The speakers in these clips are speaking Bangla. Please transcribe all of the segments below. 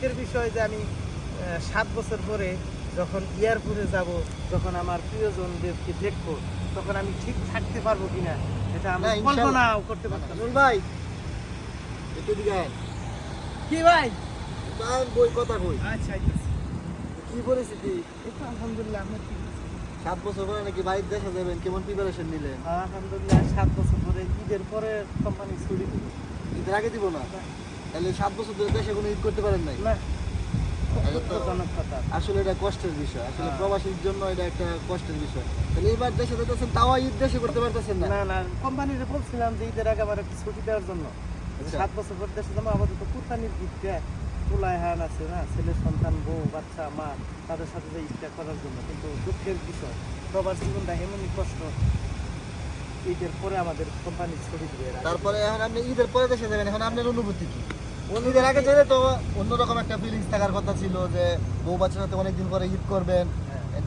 এর বিষয় যে আমি ৭ বছর পরে যখন এয়ারপোর্টে যাব, যখন আমার প্রিয়জনদেরকে দেখবো, তখন আমি ঠিক থাকতে পারবো কিনা এটা আমি কল্পনাও করতে পারতাম না। ভাই একটু দিকে আয়। কি ভাই? তাই বই কথা কই। আচ্ছা কি পরিস্থিতি? এই তো আলহামদুলিল্লাহ আমরা ঠিক আছি। 7 বছর পরে নাকি বাইরে দেশে যাবেন, কেমন প্রিপারেশন নিলেন? আলহামদুলিল্লাহ ৭ বছর পরে ঈদের পরে কোম্পানি ছুটি দিব। ঈদের আগে দিব না? তাহলে 7 বছর ধরে দেশে কোনো ঈদ করতে পারেন নাই? না, এটা তো দুঃখজনক কথা। আসলে এটা কষ্টের বিষয়, আসলে হ্যাঁ। প্রবাসীর জন্য এটা একটা কষ্টের বিষয়। তাহলে এবার দেশে যেতেছেন, তাও ঈদ দেশে করতে পারতেছেন না? না কোম্পানিতে বলছিলাম যে ঈদের আগে আমার একটু ছুটি দেওয়ার জন্য। আচ্ছা। ৭ বছর পর দেশে যাবো, আপাতত কুরবানির ঈদটা পোলায় হান আছে না, ছেলে সন্তান, বউ বাচ্চা, মা, তাদের সাথে যে ঈদটা করার জন্য। কিন্তু দুঃখের বিষয়, প্রবাস জীবনটা এমনই কষ্ট, ঈদের পরে আমাদের কোম্পানি ছুটি দিবে। তারপরে এখন আপনি ঈদের পরে দেশে যাবেন, এখন আপনার অনুভূতি কি? ঈদের আগে যেতে তো অন্যরকম একটা ফিলিংস থাকার কথা ছিল যে বউ বাচ্চার সাথে অনেকদিন পরে ঈদ করবেন,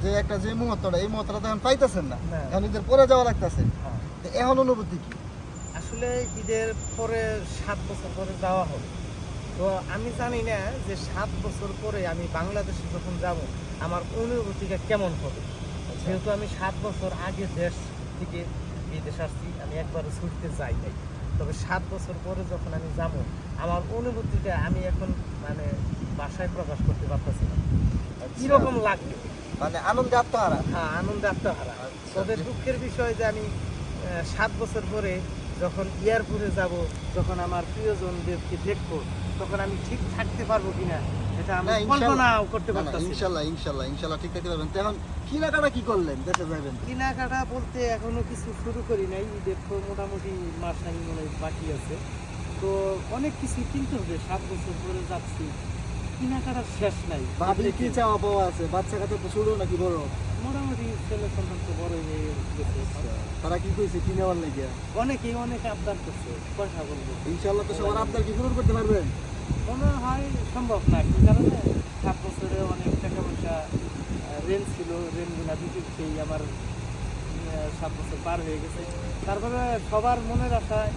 যে একটা যে মুহূর্তটা, এই মুহূর্তটা তো এখন পাইতেছেন না, না। এখন ঈদের পরে যাওয়া লাগতেছে। হ্যাঁ। তো এখন অনুভূতি কি? আসলে ঈদের পরে 7 বছর পরে যাওয়া হবে, তো আমি জানি না যে 7 বছর পরে আমি বাংলাদেশে যখন যাব আমার অনুভূতিটা কেমন হবে। যেহেতু আমি 7 বছর আগে দেশ থেকে বিদেশ আসছি, আমি একবারও ছুটতে যাই নাই। তবে 7 বছর পরে যখন আমি যাব, আমার অনুভূতিটা আমি এখন মানে ভাষায় প্রকাশ করতে পারতেছি না। কিরকম লাগবে, মানে আনন্দে আত্মহারা। হ্যাঁ, আনন্দে আত্মহারা। আচ্ছা। তবে দুঃখের বিষয় যে আমি 7 বছর পরে যখন এয়ারপোর্টে যাব, যখন আমার প্রিয়জনদেরকে দেখবো, তখন আমি ঠিক থাকতে পারবো কিনা এটা আমি না, কল্পনাও করতে পারতাম না। ইনশাল্লাহ ঠিক থাকতে পারবেন। তো এখন কেনাকাটা কি করলেন দেশে যাবেন? কেনাকাটা বলতে এখনো কিছু শুরু করি নাই, ঈদের তো মোটামুটি মাস আমি মনে হয় বাকি আছে, তো অনেক কিছু কিনতে হবে। 7 বছর পরে যাচ্ছি, কেনাকাটার শেষ নাই। ভাবি কি চাওয়া পাওয়া আছে? বাচ্চা কাচ্চা তো ছোট নাকি বড়? মোটামুটি ছেলে সন্তান তো বড় হয়ে গেছে। তারা কি কইছে কি নেওয়ার লাগিয়া? অনেকেই অনেক আবদার করছে, পয়সা বলবো। ইনশাল্লাহ তো সবার আপনার কি পূরণ করতে পারবেন? মনে হয় সম্ভব না, কি কারণে 7 বছরে অনেক টাকা পয়সা রেন্ট ছিল, রেন্টগুলা দিতেই আমার 7 বছর পার হয়ে গেছে। তারপরে সবার মনের আশায়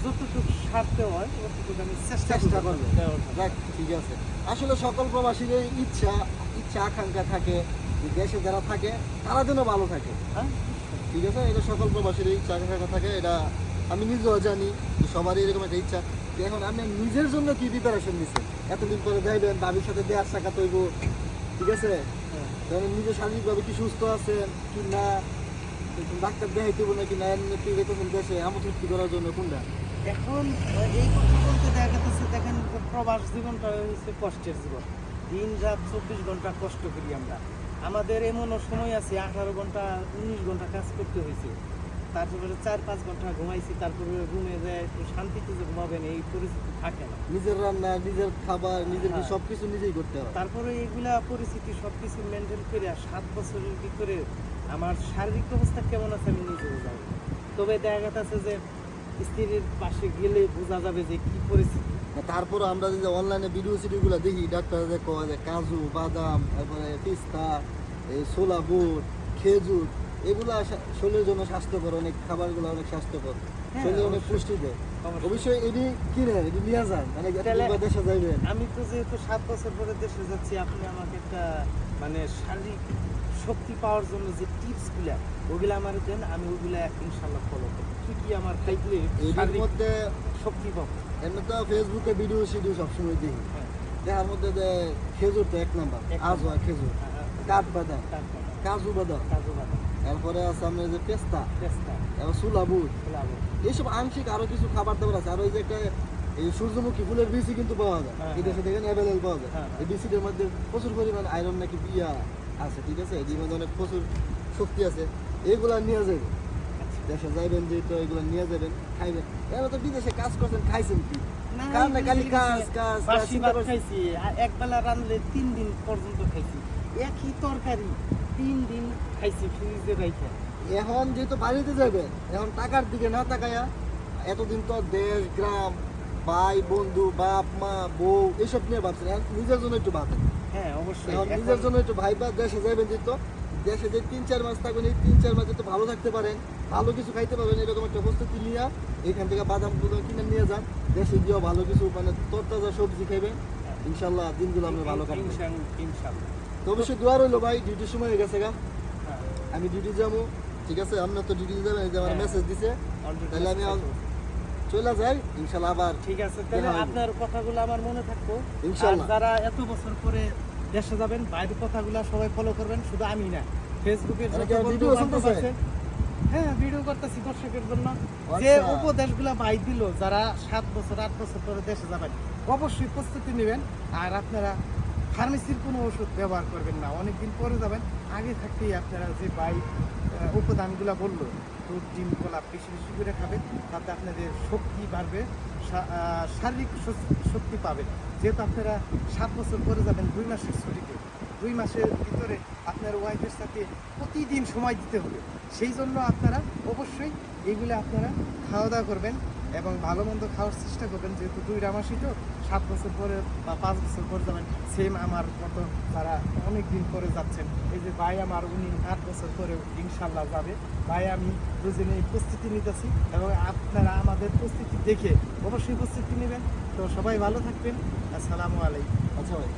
যতটুকু সারতে হয় ততটুকু আমি চেষ্টা করবেন। যাক, ঠিক আছে। আসলে সকল প্রবাসীদের ইচ্ছা আকাঙ্ক্ষা থাকে যে দেশে যারা থাকে তারা যেন ভালো থাকে। হ্যাঁ, ঠিক আছে, এটা সকল প্রবাসীর ইচ্ছা আকাঙ্ক্ষা থাকে, এটা আমি নিজেও জানি যে সবারই এরকম একটা ইচ্ছা। তো এখন আপনি নিজের জন্য কি প্রিপারেশন নিচ্ছেন? এতদিন পরে যাইবেন, ভাবির সাথে দেয়ার টাকা তৈব, ঠিক আছে? তাহলে নিজে শারীরিকভাবে কি সুস্থ আছেন কি না, ডাক্তার দেখাইতে নাকি না, এমনি যেতেছেন দেশে আমোদ তৃপ্তি করার জন্য, কোনটা? এখন এই কথা বলতে দেখা যাচ্ছে, দেখেন প্রবাস জীবনটা হচ্ছে কষ্টের জীবন। দিন রাত 24 ঘন্টা কষ্ট করি আমরা। আমাদের এমনও সময় আছে 18 ঘন্টা 19 ঘন্টা কাজ করতে হয়েছে, তারপরে 4-5 ঘন্টা ঘুমাইছি, তারপরে রুমে যায় একটু শান্তিতে যে ঘুমাবেন এই পরিস্থিতি থাকে না। নিজের রান্না, নিজের খাবার, নিজের হ্যাঁ। সবকিছু নিজেই করতে হয়। তারপরে এগুলা পরিস্থিতি সবকিছু মেনটেন করে 7 বছরের ভিতরে আমার শারীরিক অবস্থা কেমন আছে আমি নিজেও জানি। তবে দেখা যাচ্ছে যে স্ত্রীর পাশে গেলে বোঝা যাবে যে কি পরিস্থিতি। তারপরে আমরা যে অনলাইনে ভিডিও সিডিওগুলো দেখি, ডাক্তারদের কয় যে কাজু বাদাম, তারপরে পিস্তা, এই ছোলা বুট, খেজুর, এগুলো শরীরের জন্য স্বাস্থ্যকর, অনেক খাবারগুলো অনেক স্বাস্থ্যকর, হ্যাঁ, শরীরে অনেক অবশ্যই। পুষ্টি দেয়। অবশ্যই। অবশ্যই এটি কিনে এটি নিয়ে যান, মানে তাহলে দেশে যাইবেন। আমি তো যেহেতু 7 বছর পরে দেশে যাচ্ছি, আপনি আমাকে একটা মানে শারীরিক শক্তি পাওয়ার জন্য যে টিপসগুলা ওগুলা আমার দেন, আমি ওগুলা ইনশাল্লাহ ফলো করব। কি কি আমার খাইলে এর শারীরিক মধ্যে শক্তি পাবো? এমনি তো ফেসবুকে ভিডিও সিডিও সবসময় দেখি, হ্যাঁ, দেখার মধ্যে যে খেজুর তো 1 নাম্বার, এক আজওয়া খেজুর, কাঠ বাদাম, তারপরে কাজু বাদাম, কাজু বাদাম, এরপরে আছে আপনার যে পেস্তা, পেস্তা, এবার ছোলা বুট, খোলাবো। এইসব আংশিক আরো কিছু খাবার দাবার আছে। আর ওই যে একটা এই সূর্যমুখী ফুলের বীজই কিন্তু পাওয়া যায়, হ্যাঁ, এই দেশে দেখেন অ্যাভেলেবল পাওয়া যায়। হ্যাঁ, এই বীজের মধ্যে প্রচুর পরিমাণ আয়রন নাকি আছে, ঠিক আছে, এটির মধ্যে অনেক প্রচুর শক্তি আছে, এগুলা নিয়ে যাবেন। দেশে যাইবেন যেহেতু এগুলো নিয়ে যাবেন, খাইবেন। এবার তো বিদেশে কাজ করছেন, খাইছেন কি? না, কার না খালি কাজ কাজ কাজ, বাসি চিন্তা ভাত করছেন। খাইছি, আর একবেলা রাঁধলে 3 দিন পর্যন্ত খাইছি। একই তরকারি 3 দিন খাইছি ফ্রিজে রাইখা। এখন যেহেতু বাড়িতে যাবেন, এখন টাকার দিকে না তাকায়া, এতদিন তো দেশ গ্রাম, ভাই বন্ধু, বাপ মা বউ এসব নিয়ে ভাবছেন, এখন নিজের জন্য একটু ভাবেন। হ্যাঁ, অবশ্যই। এখন নিজের জন্য একটু ভাইবা, দেশে যাবেন যেহেতু, দেশে যে 3-4 মাস থাকবেন, এই 3-4 মাস যাতে ভালো থাকতে পারেন, ভালো কিছু খাইতে পারবেন, এরকম একটা প্রস্তুতি নিয়ে এখান থেকে বাদাম বুদাম কিনে নিয়ে যান। দেশে গিয়েও ভালো কিছু মানে তরতাজা সবজি খাইবেন, ইনশাল্লাহ দিনগুলো আমরা ভালো কাটবো। ইনশাআল্লাহ। তো অবশ্যই দোয়া রইলো ভাই, ডিউটির সময় হয়ে গেছে গা, হ্যাঁ, আমি ডিউটি যাবো, ঠিক আছে? আপনার তো ডিউটি যাবেন, এই যে আমার হ্যাঁ। মেসেজ দিছে, already তাহলে আমি message চলে যাই ইনশাল্লাহ আবার। ঠিক আছে, তাহলে দেখা হবে। আপনার কথাগুলো আমার মনে থাকবো। আর ইনশাল্লাহ। যারা এত বছর পরে দেশে যাবেন, বাইরের কথাগুলো সবাই ফলো করবেন, শুধু আমি না, ফেসবুকের মানে যত কি আর বন্ধু ভিডিও বান্ধব চলতেছে? আছে, হ্যাঁ ভিডিও করতেছি দর্শকের জন্য, আচ্ছা। যে উপদেশগুলা বাই দিল, যারা 7 বছর 8 বছর পরে দেশে যাবেন, অবশ্যই প্রস্তুতি নেবেন। আর আপনারা ফার্মেসির কোনো ওষুধ ব্যবহার করবেন না, অনেকদিন পরে যাবেন, আগে থাকতেই আপনারা যে বাই উপাদানগুলো বললো, দুধ ডিম গোলাপ বেশি বেশি করে খাবেন, তাতে আপনাদের শক্তি বাড়বে, শারীরিক শক্তি পাবেন। যেহেতু আপনারা 7 বছর পরে যাবেন 2 মাসের ছুটিতে, 2 মাসের ভিতরে আপনার ওয়াইফের সাথে প্রতিদিন সময় দিতে হবে। সেই জন্য আপনারা অবশ্যই এইগুলো আপনারা খাওয়া দাওয়া করবেন এবং ভালো মন্দ খাওয়ার চেষ্টা করবেন, যেহেতু 2 মাসই তো, 7 বছর পরে বা 5 বছর পরে যাবেন, সেম আমার মতো তারা অনেক দিন পরে যাচ্ছেন। এই যে ভাই আমার, উনি 8 বছর পরে ইনশাল্লাহ যাবে। ভাই আমি দুজনে প্রস্তুতি নিতেছি এবং আপনারা আমাদের প্রস্তুতি দেখে অবশ্যই প্রস্তুতি নেবেন। তো সবাই ভালো থাকবেন, আসসালামু আলাইকুম। আচ্ছা ভাই।